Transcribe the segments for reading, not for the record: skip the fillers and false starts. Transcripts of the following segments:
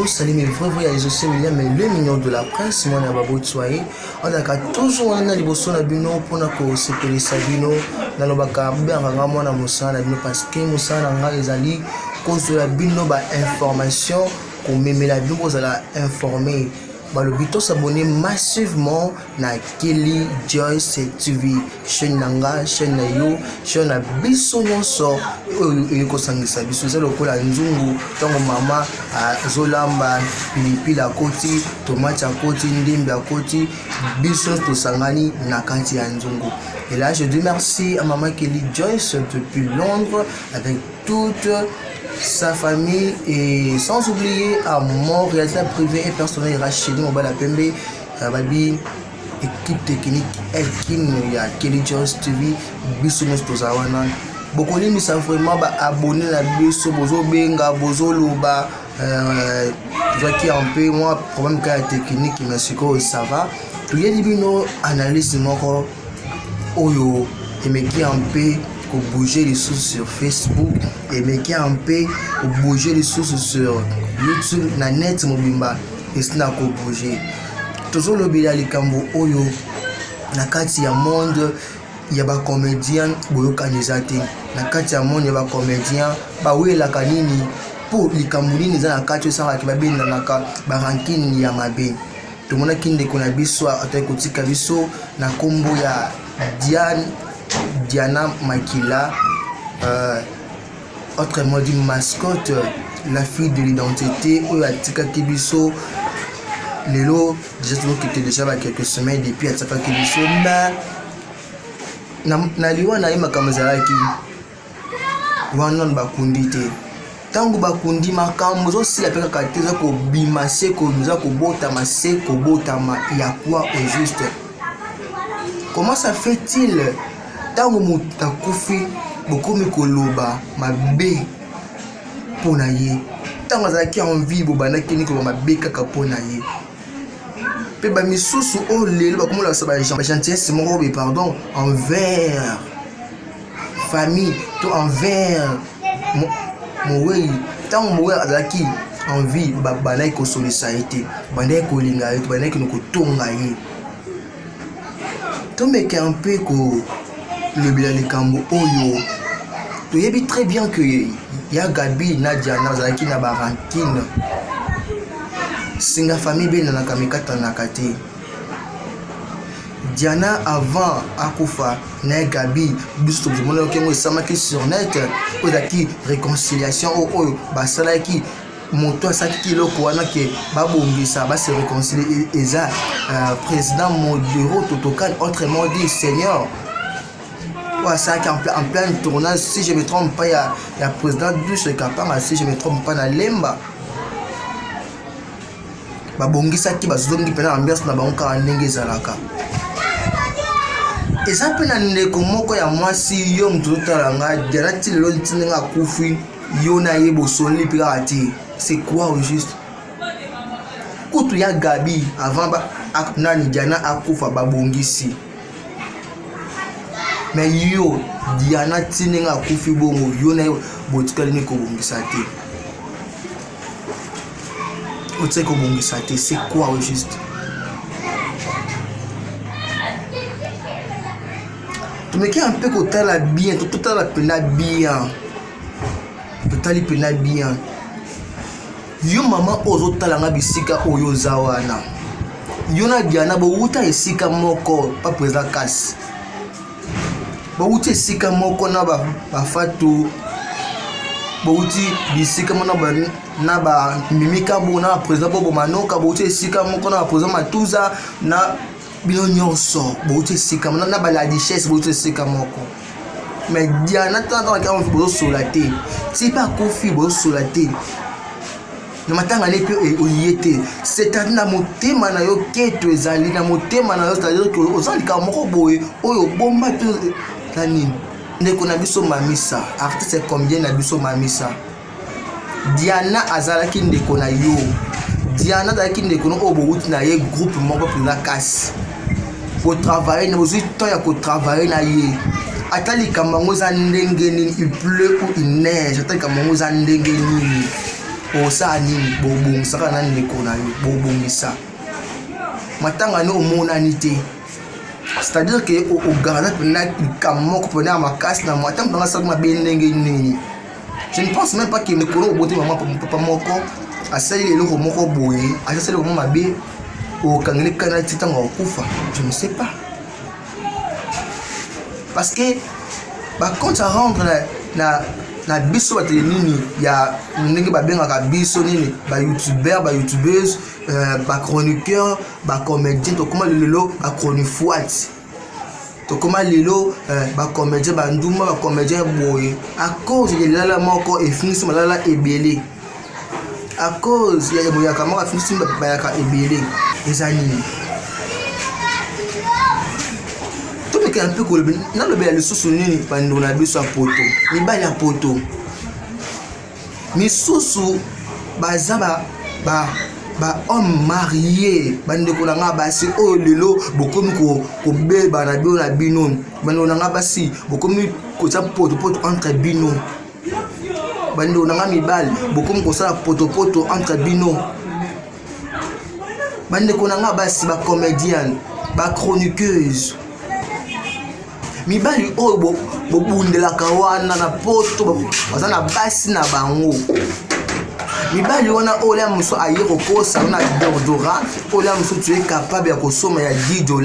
salut mes vrais voyages sociaux mais le million de la presse moi na babo tsoye on a toujours wana liboso na bino pona ko sepelisa bino na lobaka benga mwana musana bino parce que musana nga ezali kozela bino ba information ko memela bino kozala informé balobito s'abonner massivement na Kelly Joyce TV chaîne nanga chaîne na yo chaîne na biso nyonso oyo kosangisa biso za lokola nzungu tango mama zolamba pilipili akoti tomate akoti ndimbi akoti biso tosangani na kati ya nzungu. Et là je dis merci à maman Kelly Joyce depuis Londres avec toute sa famille et sans oublier à mon réalisateur privé et personnel Rachidi Mobala Pembe Babi équipe technique Elkin ya Kelly Joyce TV biso nos tozawana beaucoup ni ça vraiment ba abonner la biso bozo benga bozo loba qui un peu moi problème ka technique mais siko ça va tout y bino analyse moko oyo et me qui un peu pour bouger les sources sur Facebook et mais qui un peu pour bouger les sources sur YouTube na net mobimba et cela ko bouger toujours le bila likambo oyo na kati ya monde ya ba comédien boyo kanizate na kati ya monde ya ba comédien ba wela kanini pour likambo nini za na kati sa ka babenda naka ba ranking ya mabe to mona kinde kona biso ata kotika biso na kombo ya Diana Makila, autrement dit mascotte, la fille de l'identité, ou la Tika Kibiso, Lelo, déjà qui était déjà il y a quelques semaines depuis à Tika Kibiso, mais na liwa na ima kamazalaki, wanon bakundi te. Tango bakundi makambo zo si la peka kateza ko bimase ko nous a ko bota masé ko bota ma ya quoi au juste. Comment ça fait-il? Tango mutakufi bokomi koloba mabe pona ye tango azaki envie bobana kini ko mabe kaka pona ye pe ba misusu o lelo bakomola sa ba gentillesse moko be pardon envers famille to envers mowe tango mowe azaki envie babana ko solidarité bana ko linga ye bana ko tonga ye to meke un peu ko le bilan de Kambo Oyo. Tu sais très bien que y a Gabi, Nadia, Nazaki, Nabarankin. Singa famille ben na kamikata nakate. Diana avant Akufa, na Gabi, bisto du monde qui samaki sur net, odaki réconciliation o basala ki moto asaki loko wana ke babongisa ba se réconcilier eza président Modero Totokan autrement dit Seigneur. Ça en plein tournage, si je me trompe pas, il y a président du Kapanga, si je me trompe pas, na Lemba. Babongisa ki bazongi pena ambiance na banka ndenge zalaka. Eza pena ndeko moko ya mwasi yo mtotala nga direct lelo ntinga kufi yo na yebo soli pirati. C'est quoi au juste? Kutu ya Gabi avant ba nani Diana akufa babongisi. Mais yo Diana tininga kufi bongo yo na botikali ni ko bongisa te. Ote ko bongisa te, c'est quoi au juste? Tu me qui un peu côté la bien, tout la pena bien. Totali pena bien. Yo mama ozo talanga bisika oyo zawana. Yo na Diana bo uta esika moko pa presa kasi. Bauti sika moko na ba fatu bauti bisika mona ba na ba mimika bona président bobo manoka bauti sika moko na président matuza na bilonyoso bauti sika mona na ba la richesse bauti sika moko mais Diana tant ka on bo solate si pas kofi bo solate na matanga lepe oyete c'est na motema na yo keto ezali na motema na yo c'est-à-dire que ozali ka moko boye oyo bomba nani ndeko na biso mamisa artiste combien na biso mamisa Diana azalaki ndeko na yo Diana azalaki ndeko no obo na ye groupe moko pour la casse pour travailler na bozi temps ya ko travailler na ye atali kamango za ndenge nini il pleut ou il neige atali kamango za ndenge nini osa nini bobongisaka na ndeko na yo bobongisa matanga no omonani te. C'est-à-dire que au garde pena kamoko pena makasi na moi tant dans ça ma bendenge nini. Je ne pense même pas qu'il ne connaît au beauté maman papa moko asali le loko moko boye asali le maman mabe au kangele kana titanga okufa. Je ne sais pas. Parce que par contre à rendre na biso ba nini ya ndenge ba benga biso nini ba youtubeur ba youtubeuse ba chroniqueur ba comédien to comment lelo ba chronifuat to comment lelo ba comédien ba nduma ba comédien boye à cause de lala moko et finissent malala ebele à cause ya boya kamaka finissent ba yaka ebele ezani un peu que na le bel sous nini pando na biso poto ni ba ya poto mi susu bazaba ba homme marié bande ko nga basi o lelo bokomi ko beba na bio na bino bande nga basi bokomi ko sa poto entre bino bande nga mibal bokomi ko sa poto entre bino bande ko nga basi ba comédienne ba chroniqueuse mibali oyo bobundelaka wana na poto baza na basi na bango mibali wana oyo ya mosu aye kokosa na deodorant oyo ya mosu tu es capable ya kosoma ya $10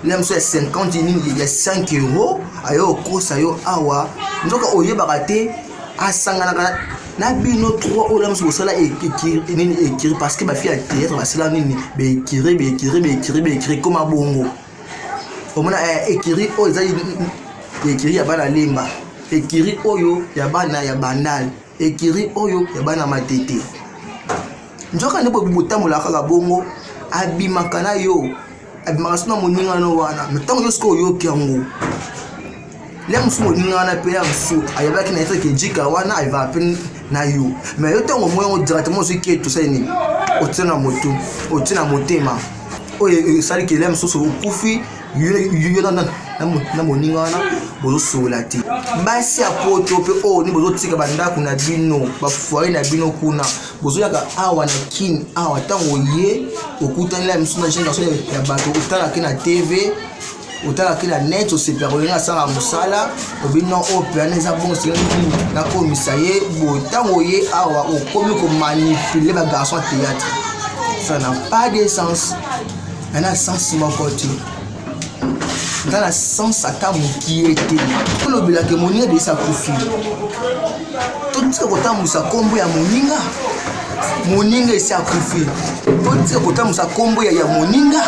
ya mosu ya 50 nini ya 5 € aye kokosa yo awa nzoka oyebaka te asanganaka na bino 3 oyo ya mosu kosala ekiri parce que bafi ya théâtre basala nini beekiri koma bongo omona ekiri oyo ezali ekiri ya bana lemba ekiri oyo ya bana ya bandal ekiri oyo ya bana matete njoka ndipo botambola kaka bongo abimaka na yo abimaka sona moninga no wana ntango yo siko oyoki yango le musu moninga wana pe ya musu ayabaki na ete kejika wana aiva pe na yo mais yo tango moyo directement sur qui tout ça ni otina moto otina motema oyo sali ke le musu okufi yo na moninga wana bozosola te basi ya poto pe o ni bozotika bandako na bino bafoye na bino kuna bozoyaka awa na kini awa tango ye okutani la misu na jeune garçon ya bato otalaki na TV otalaki na net oseperoli na sala mosala obino opéra eza bon c'est na komisa ye bo tango ye awa okomi ko manipuler ba garçon théâtre ça n'a pas de sens na sens moko te dans la sens ata mokie te olobela ke moninga de sa kufi totika kotambusa kombo ya moninga esi akufi totika kotambusa kombo ya moninga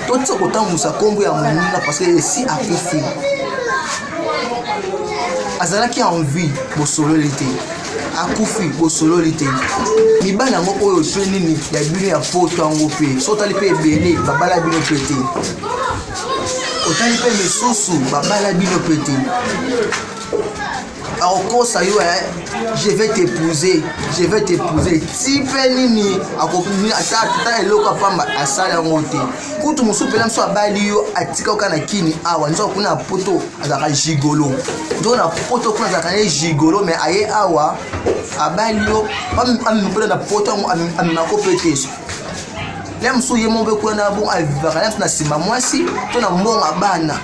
totika kotambusa kombo ya moninga parce que esi akufi azalaki envie bosololi te akufi bosololi te mibali yango oyo pe nini ya bino ya poto yango pe sotali pe ebele babala bino pe te otali pe misusu babala bino pe te akokosa yo je vais t'épouser tipe nini akopini ata eloko apamba asala yango te kutu mosu pela mosu abali yo atika oka na kini awa nzo kuna poto azaka gigolo nzo na poto kuna azaka ne gigolo mais aye awa abali yo amipela na poto yango amimako pete le mosu ye mo be kuna bon avivaka na nsima mwasi to na mbongo bana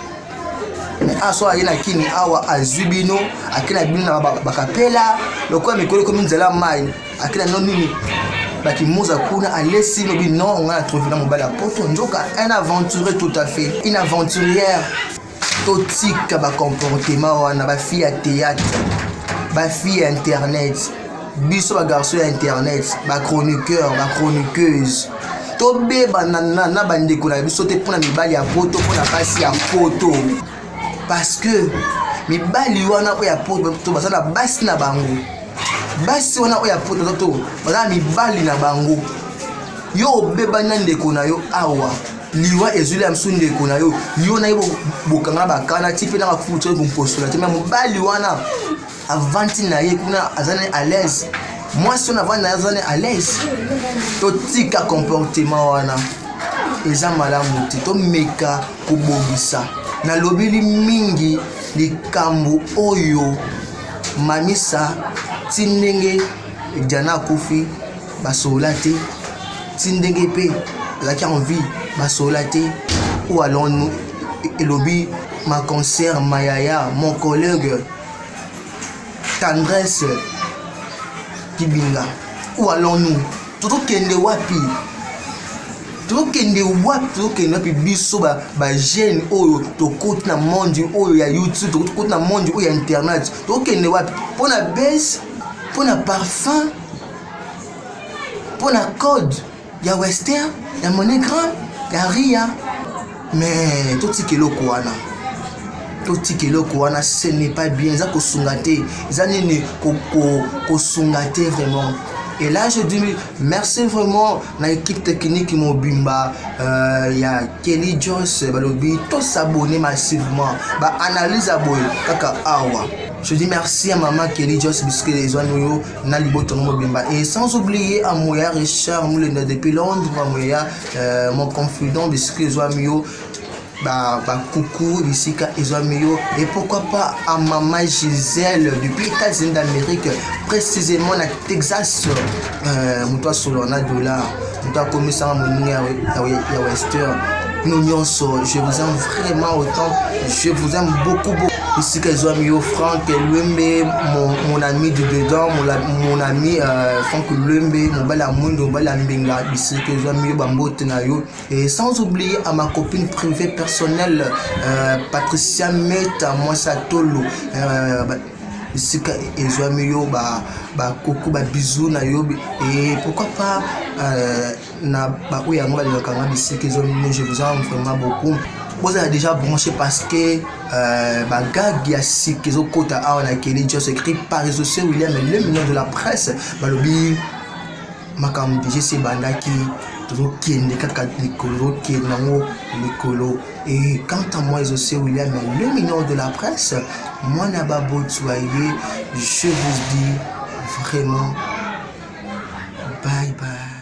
aso aye na kini awa azubino akina bino na bakapela lokwa mikolo komi nzela mai akina no nini bakimuza kuna alesi no bino on a trouvé na mobile à poto nzoka un aventurier tout à fait une aventurière totika ba comportement wana ba fille à théâtre ba fille internet biso ba garçon internet ba chroniqueur ba chroniqueuse tobeba na bandeko na biso te pona mibali ya poto pona pasi ya poto parce que mibali wana oya poto to basala basi na bango basi wana oya poto to basala mibali na bango yo beba na ndeko na yo awa liwa ezuli ya msu ndeko na yo yo na yo bokanga bakana tipe na bafuto bomposola te mais mibali wana avanti na ye kuna azane à l'aise moi si on avant na azane à l'aise to tika comportement wana eza malamu te to meka kobobisa na lobili mingi likambo oyo mamisa tindenge Diana Koufi basola te tindenge pe la qui a envie basola te ou allons nous elobi ma concert Mayaya mon collègue Tendresse Kibinga où allons-nous tout kende wapi tokende wapi biso ba jeune oyo tokoti na monde oyo ya YouTube tokoti na monde oyo ya internet tokende wapi pona base pona parfum pona code ya Western ya Monogram ya Ria mais totikeloko wana ce n'est pas bien ça kosunga te ça nini kosunga te vraiment. Et là, je dis merci vraiment à l'équipe technique Mobimba, ya Kelly Joss, tous s'abonner massivement, analyse abonné, kaka awa. Je dis merci à maman Kelly Joss puisque les oiseaux na liboton Mobimba et sans oublier à Moya Richard Moulin depuis Londres, Moya mon confident puisque les oiseaux coucou ici et pourquoi pas à maman Gisèle depuis les États-Unis d'Amérique précisément à Texas muto solona dollar muto comme ça mon ya Western je vous aime vraiment autant, je vous aime beaucoup. Ici que Zoamio Franck Lumbe, mon ami de dedans, mon ami Franck Lumbe, mon bel amour, mon bel ambenga, ici que Zoamio Bambo Tenayo. Et sans oublier à ma copine privée personnelle, Patricia Meta, moi Satolo. Ici que Zoamio coucou bisous na yo et pourquoi pas na oui moi le canal ici que je vous aime vraiment beaucoup. Vous avez déjà branché parce que gag ya sikezo kota a na Kelly Joss écrit par réseau social William le million de la presse balobi makam DJ c'est bandaki toujours kende kaka likolo kenango likolo. Et quant à moi réseau social William le million de la presse moi na babo soyez je vous dis vraiment bye bye.